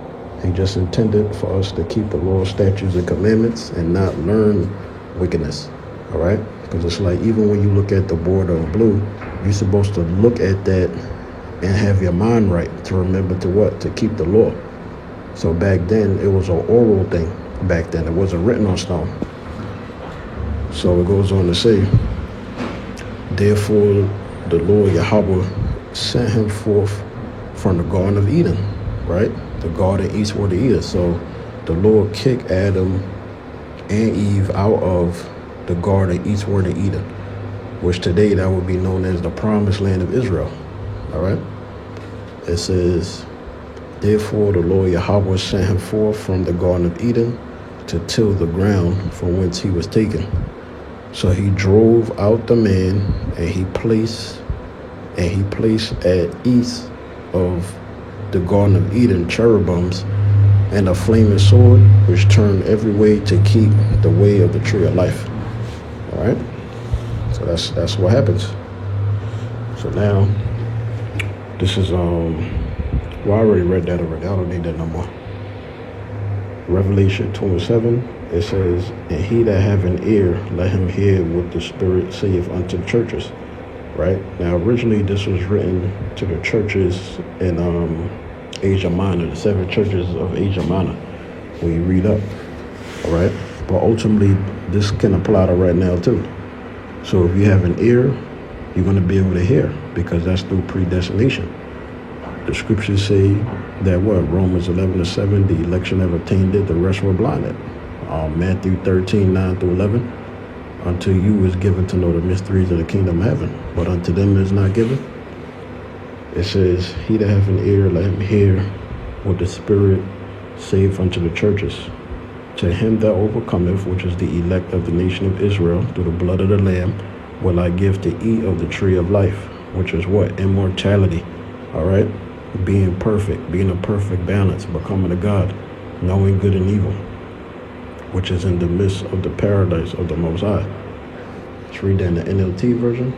He just intended for us to keep the law, statutes, and commandments and not learn wickedness. All right, because it's like even when you look at the border of blue, you're supposed to look at that and have your mind right to remember to what? To keep the law. So back then, it was an oral thing. Back then, it wasn't written on stone. So it goes on to say, therefore the Lord Yahweh sent him forth from the Garden of Eden, right? The garden eastward of Eden. So the Lord kicked Adam and Eve out of the garden eastward of Eden, which today that would be known as the promised land of Israel. All right? It says, therefore the Lord Yahweh sent him forth from the Garden of Eden to till the ground from whence he was taken. So he drove out the man, and he placed at east of the Garden of Eden cherubims and a flaming sword, which turned every way to keep the way of the tree of life. All right. So that's what happens. So now, this is well, I already read that already. I don't need that no more. Revelation 27. It says, and he that have an ear, let him hear what the Spirit saith unto the churches. Right? Now, originally, this was written to the churches in Asia Minor, the 7 churches of Asia Minor, when you read up. All right? But ultimately, this can apply to right now, too. So if you have an ear, you're going to be able to hear, because that's through predestination. The scriptures say that what? Romans 11:7, the election have obtained it, the rest were blinded. Matthew 13:9-11, unto you is given to know the mysteries of the kingdom of heaven, but unto them is not given. It says, he that hath an ear, let him hear what the Spirit saith unto the churches. To him that overcometh, which is the elect of the nation of Israel, through the blood of the Lamb, will I give to eat of the tree of life, which is what? Immortality. All right? Being perfect, being a perfect balance, becoming a God, knowing good and evil, which is in the midst of the paradise of the Most High. Let's read that in the NLT version.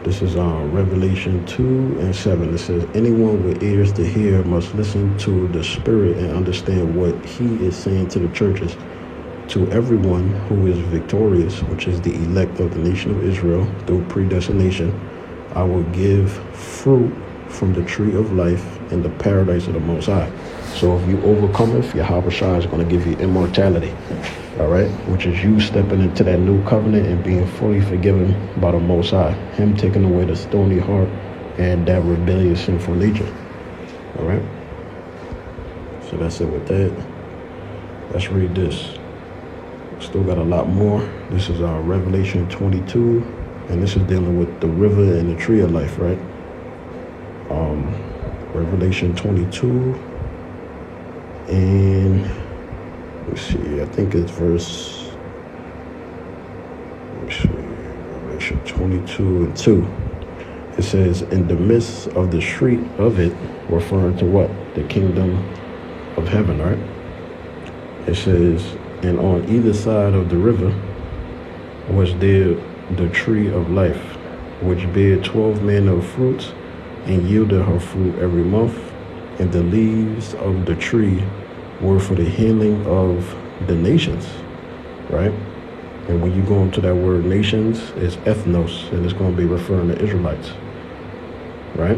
This is Revelation 2:7. It says, anyone with ears to hear must listen to the Spirit and understand what he is saying to the churches. To everyone who is victorious, which is the elect of the nation of Israel, through predestination, I will give fruit from the tree of life in the paradise of the Most High. So if you overcome it, YASHARAHLA is going to give you immortality, all right? Which is you stepping into that new covenant and being fully forgiven by the Most High. Him taking away the stony heart and that rebellious, sinful nature, all right? So that's it with that. Let's read this. Still got a lot more. This is Revelation 22, and this is dealing with the river and the tree of life, right? Revelation 22, and let's see, I think it's verse, Revelation 22:2. It says, in the midst of the street of it, referring to what? The kingdom of heaven, right? It says, and on either side of the river was there the tree of life, which bare 12 manner of fruits, and yielded her fruit every month, and the leaves of the tree were for the healing of the nations, right? And when you go into that word nations, it's ethnos, and it's going to be referring to Israelites, right?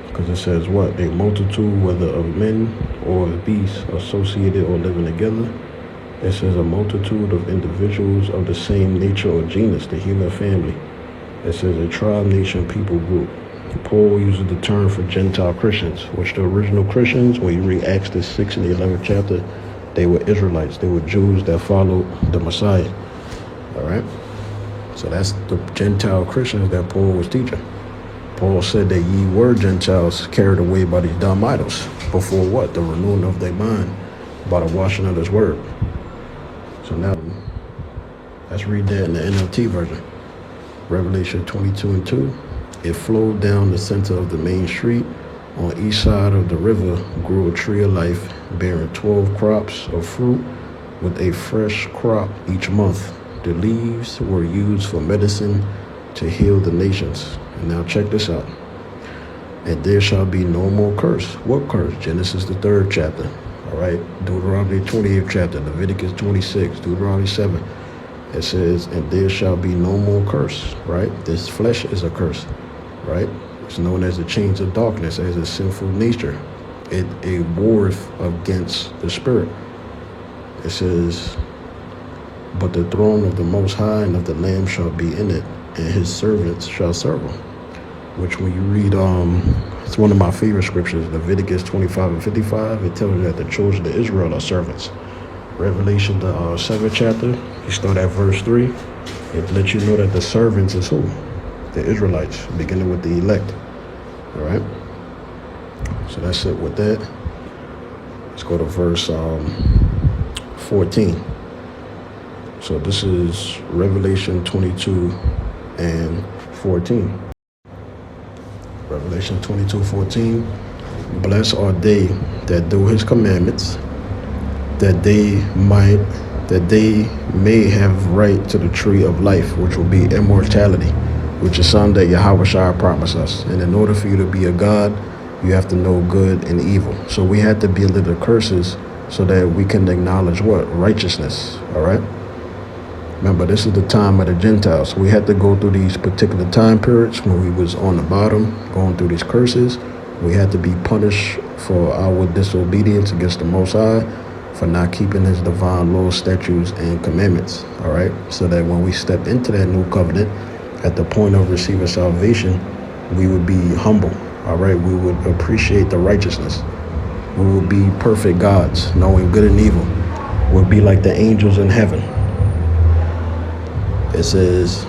Because it says what? A multitude, whether of men or of beasts, associated or living together. It says a multitude of individuals of the same nature or genus, the human family. It says a tribe, nation, people group. Paul uses the term for Gentile Christians, which the original Christians, when you read Acts the 6th and the 11th chapter, they were Israelites. They were Jews that followed the Messiah. All right? So that's the Gentile Christians that Paul was teaching. Paul said that ye were Gentiles carried away by these dumb idols. Before what? The renewing of their mind by the washing of his word. So now, let's read that in the NLT version. Revelation 22:2. It flowed down the center of the main street. On each side of the river grew a tree of life, bearing 12 crops of fruit, with a fresh crop each month. The leaves were used for medicine to heal the nations. And now check this out. And there shall be no more curse. What curse? Genesis the 3rd chapter. All right. Deuteronomy 28th chapter. Leviticus 26. Deuteronomy 7. It says, and there shall be no more curse. Right. This flesh is a curse. Right. It's known as the chains of darkness, as a sinful nature. It warreth against the spirit. It says, but the throne of the Most High and of the Lamb shall be in it, and his servants shall serve him. Which when you read, it's one of my favorite scriptures, Leviticus 25:55, it tells you that the children of Israel are servants. Revelation, the 7th chapter, you start at verse 3, it lets you know that the servants is who? The Israelites, beginning with the elect. All right? So that's it with that. Let's go to verse 14. So this is Revelation 22:14. Revelation 22:14. Blessed are they that do his commandments, that they may have right to the tree of life, which will be immortality, which is something that YASHARAHLA promised us. And in order for you to be a God, you have to know good and evil. So we had to be under the curses so that we can acknowledge what? Righteousness. All right? Remember, this is the time of the Gentiles. We had to go through these particular time periods when we was on the bottom, going through these curses. We had to be punished for our disobedience against the Most High, for not keeping his divine laws, statutes, and commandments. All right? So that when we step into that new covenant, at the point of receiving salvation, we would be humble. All right? We would appreciate the righteousness. We would be perfect gods, knowing good and evil. We'll be like the angels in heaven. It says,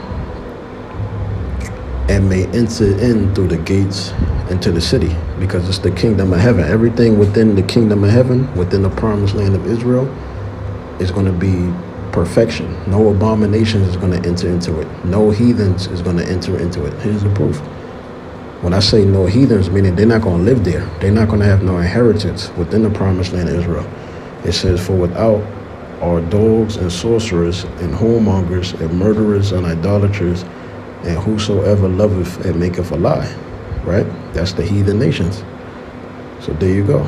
and may enter in through the gates into the city, because it's the kingdom of heaven. Everything within the kingdom of heaven, within the promised land of Israel, is going to be perfection. No abominations is going to enter into it. No heathens is going to enter into it. Here's the proof. When I say no heathens, meaning they're not going to live there. They're not going to have no inheritance within the promised land of Israel. It says, for without are dogs and sorcerers and whoremongers and murderers and idolaters and whosoever loveth and maketh a lie. Right? That's the heathen nations. So there you go.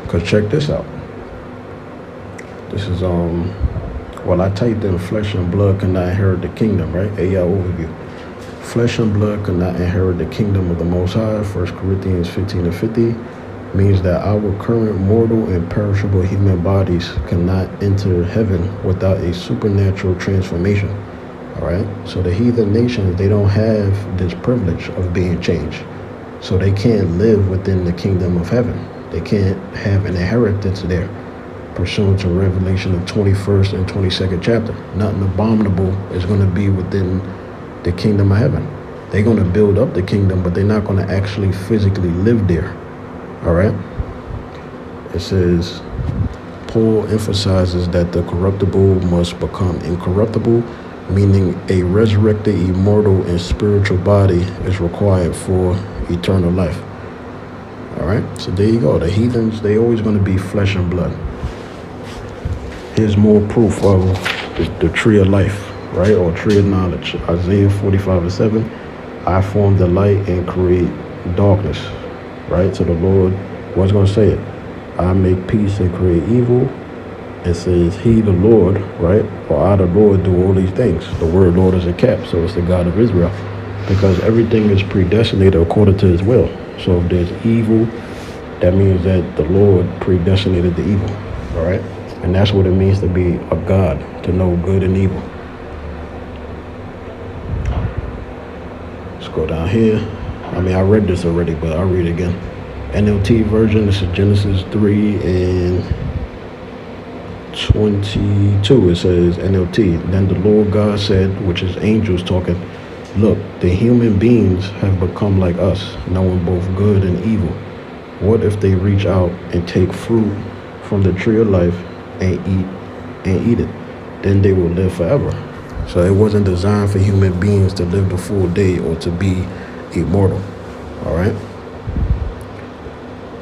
Because check this out. This is, well, I typed in flesh and blood cannot inherit the kingdom, right? AI overview. Flesh and blood cannot inherit the kingdom of the Most High. 1 Corinthians 15:50 means that our current mortal and perishable human bodies cannot enter heaven without a supernatural transformation. All right? So the heathen nations, they don't have this privilege of being changed. So they can't live within the kingdom of heaven. They can't have an inheritance there, pursuant to Revelation, the 21st and 22nd chapter. Nothing abominable is going to be within the kingdom of heaven. They're going to build up the kingdom, but they're not going to actually physically live there. All right? It says, Paul emphasizes that the corruptible must become incorruptible, meaning a resurrected, immortal, and spiritual body is required for eternal life. All right? So there you go. The heathens, they always going to be flesh and blood. Here's more proof of the tree of life, right? Or tree of knowledge. Isaiah 45:7. I form the light and create darkness. Right? So the Lord was going to say it. I make peace and create evil. It says, he, the Lord, right? Or I, the Lord, do all these things. The word Lord is a cap, so it's the God of Israel. Because everything is predestinated according to his will. So if there's evil, that means that the Lord predestinated the evil. All right? And that's what it means to be a God, to know good and evil. Let's go down here. I mean, I read this already, but I'll read it again. NLT version, this is Genesis 3:22. It says, NLT, then the Lord God said, which is angels talking, look, the human beings have become like us, knowing both good and evil. What if they reach out and take fruit from the tree of life and eat it? Then they will live forever. So it wasn't designed for human beings to live the full day or to be immortal. All right.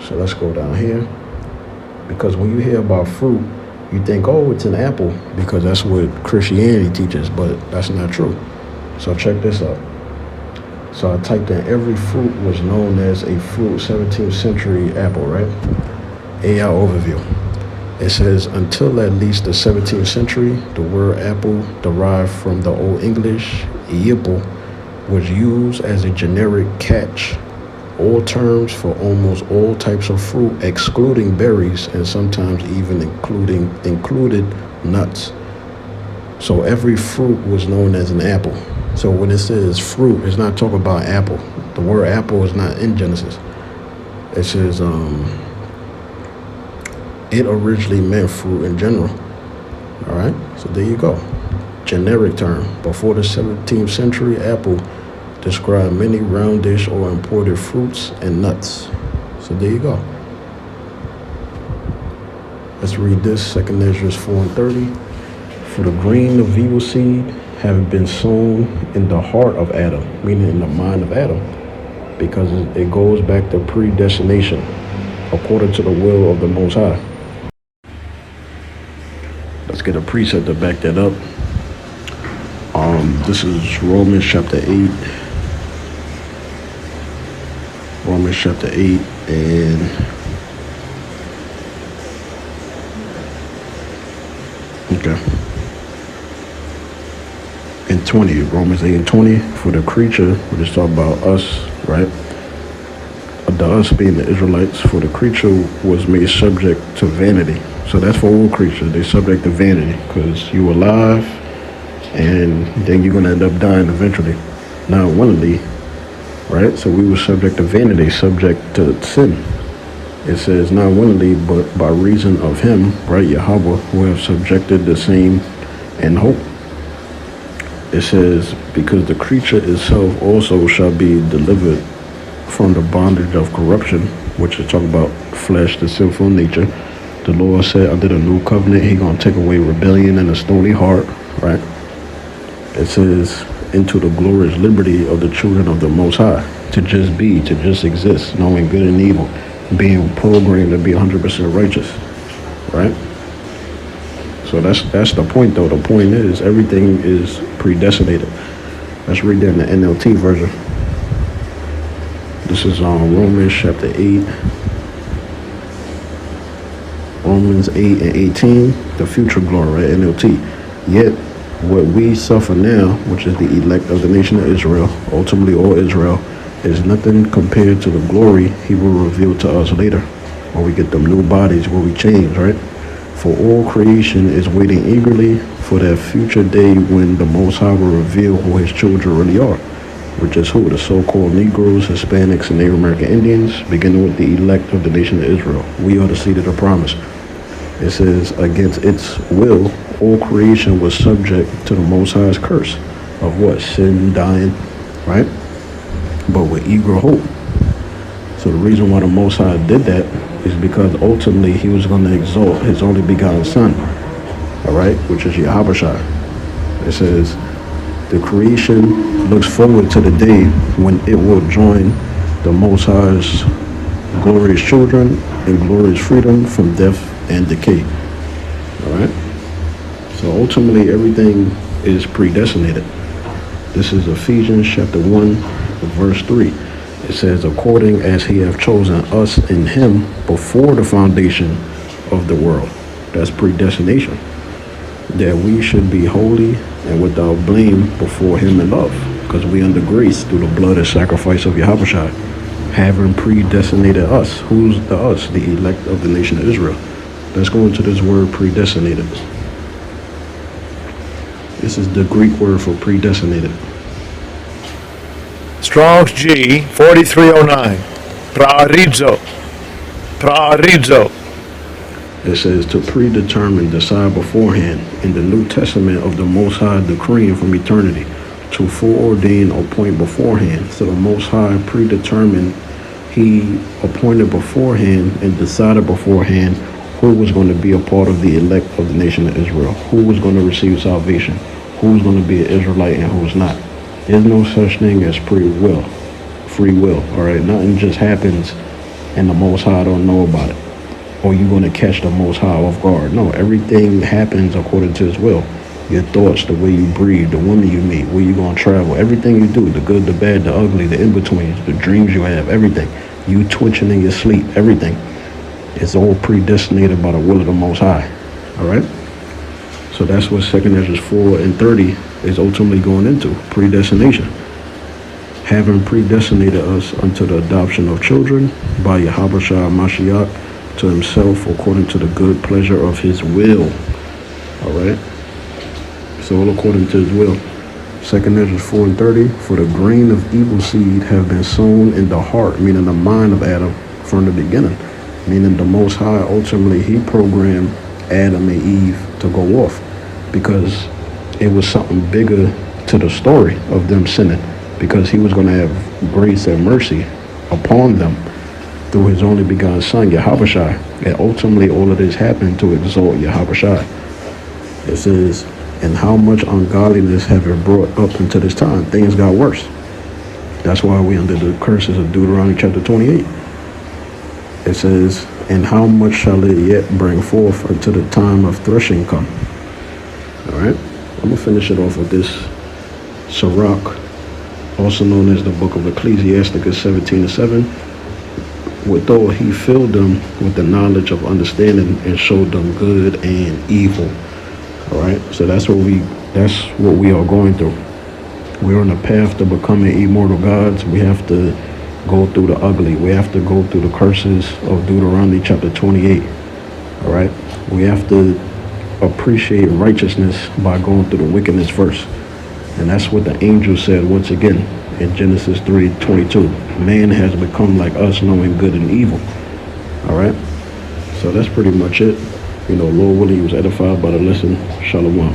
So let's go down here. Because when you hear about fruit, you think, oh, it's an apple, because that's what Christianity teaches, but that's not true. So check this out. So I typed in every fruit was known as a fruit, 17th century apple, right? AI overview. It says, until at least the 17th century, the word apple, derived from the Old English "yipple," was used as a generic catch all terms for almost all types of fruit, excluding berries, and sometimes even included nuts. So every fruit was known as an apple. So when it says fruit, it's not talking about apple. The word apple is not in Genesis. It says it originally meant fruit in general. All right, so there you go. Generic term. Before the 17th century, apple described many roundish or imported fruits and nuts. So there you go. Let's read this, 2 Ezra 4:30. For the grain of evil seed having been sown in the heart of Adam, meaning in the mind of Adam, because it goes back to predestination, according to the will of the Most High. Let's get a precept to back that up. This is Romans chapter 8. Romans chapter 8 and and 20. Romans 8 and 20. For the creature, we're just talking about us, right? The us being the Israelites. For the creature was made subject to vanity. So that's for all creatures. They're subject to vanity because you're alive, and then you're gonna end up dying eventually, not willingly. Right? So we were subject to vanity, subject to sin. It says not willingly, but by reason of him, right, Yahweh, who have subjected the same in hope. It says, because the creature itself also shall be delivered from the bondage of corruption, which is talking about flesh, the sinful nature. The Lord said under the new covenant, he gonna take away rebellion and a stony heart, right? It says, into the glorious liberty of the children of the Most High, to just be, to just exist, knowing good and evil, being programmed to be 100% righteous, right? So that's the point, though. The point is everything is predestinated. Let's read that in the NLT version. This is on Romans chapter 8. Romans 8 and 18, the future glory, right? NLT. Yet what we suffer now, which is the elect of the nation of Israel, ultimately all Israel, is nothing compared to the glory he will reveal to us later, when we get them new bodies, where we change, right? For all creation is waiting eagerly for that future day when the Most High will reveal who his children really are, which is who? The so-called Negroes, Hispanics, and Native American Indians, beginning with the elect of the nation of Israel. We are the seed of the promise. It says, against its will, all creation was subject to the Most High's curse of what? Sin, dying, right? But with eager hope. So the reason why the Most High did that is because ultimately he was going to exalt his only begotten Son, all right, which is Yahushua. It says, the creation looks forward to the day when it will join the Most High's glorious children in glorious freedom from death and decay. All right. So ultimately, everything is predestinated. This is Ephesians chapter 1, verse 3. It says, according as he hath chosen us in him before the foundation of the world. That's predestination. That we should be holy and without blame before him in love, because we under grace through the blood and sacrifice of Yahushua, having predestinated us. Who's the us? The elect of the nation of Israel. Let's go into this word predestinated. This is the Greek word for predestinated. Strong's G 4309. Praarizo. It says to predetermine, decide beforehand, in the New Testament of the Most High decreeing from eternity, to foreordain, appoint beforehand. So the Most High predetermined, he appointed beforehand and decided beforehand who was going to be a part of the elect of the nation of Israel, who was going to receive salvation, who's going to be an Israelite and who's not. There's no such thing as free will. Free will, all right? Nothing just happens and the Most High don't know about it, or you're going to catch the Most High off guard. No, everything happens according to His will. Your thoughts, the way you breathe, the woman you meet, where you're going to travel, everything you do, the good, the bad, the ugly, the in-betweens, the dreams you have, everything. You twitching in your sleep, everything. It's all predestinated by the will of the Most High, all right? So that's what 2 Ezra 4:30 is ultimately going into, predestination. Having predestinated us unto the adoption of children by Yahushua Mashiach to Himself according to the good pleasure of His will, all right? It's all according to His will. 2 Ezra 4:30, for the grain of evil seed have been sown in the heart, meaning the mind of Adam from the beginning, meaning the Most High ultimately He programmed Adam and Eve to go off because it was something bigger to the story of them sinning, because He was going to have grace and mercy upon them through His only begotten Son, Yahushua. And ultimately all of this happened to exalt Yahushua. It says, and how much ungodliness have it brought up into this time? Things got worse. That's why we under the curses of Deuteronomy chapter 28. It says, and how much shall it yet bring forth until the time of threshing come? All right, I'm going to finish it off with this Sirach, also known as the book of Ecclesiasticus 17:7. Withal he filled them with the knowledge of understanding and showed them good and evil. All right, so that's what we are going through. We're on a path to becoming immortal gods. We have to go through the ugly. We have to go through the curses of Deuteronomy chapter 28. All right, we have to appreciate righteousness by going through the wickedness first. And that's what the angel said once again in Genesis 3:22. Man has become like us, knowing good and evil. All right, so that's pretty much it. You know, Lord willing, he was edified by the lesson. Shalom.